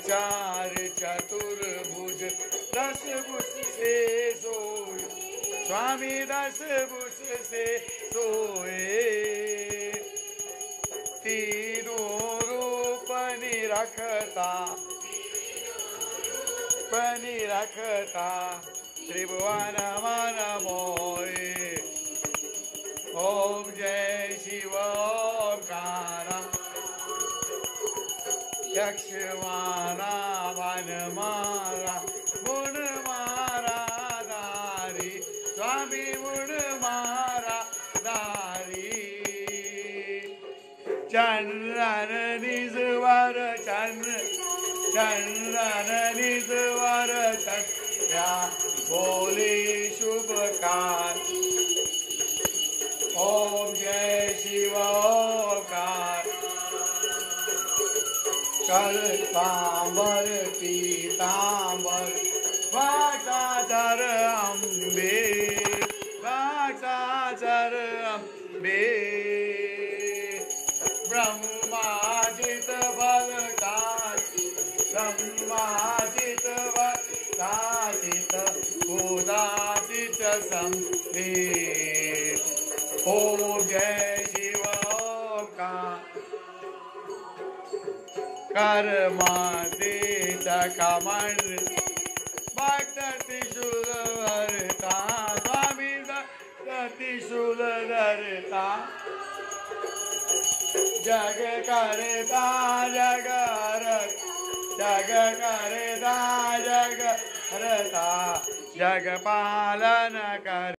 चार चतुर्भुज दस भुज से सोए स्वामी दस भुज से सोए तीनों रूप निरखता त्रिभुवन मन मोहे ओम जय शिव ओंकार यक्षमाना मन मारा गुण मारा दारी स्वामी गुण मारा दारी चंद्रन निजवर चंद्रन निजवर चंद्रा बोले शुभकार ओम जय शिव ओंकार कल्पांबर पीतांबर वाचाचर अम्बे वाचाचर अम्बे ब्रह्माजित भक्ताजित उदासित संते ओम जय शिव ओंकार कर्मादे कमल भक्त त्रिशूल धरता स्वामी त्रिशूल धरता जग करता जग करता जग पालन कर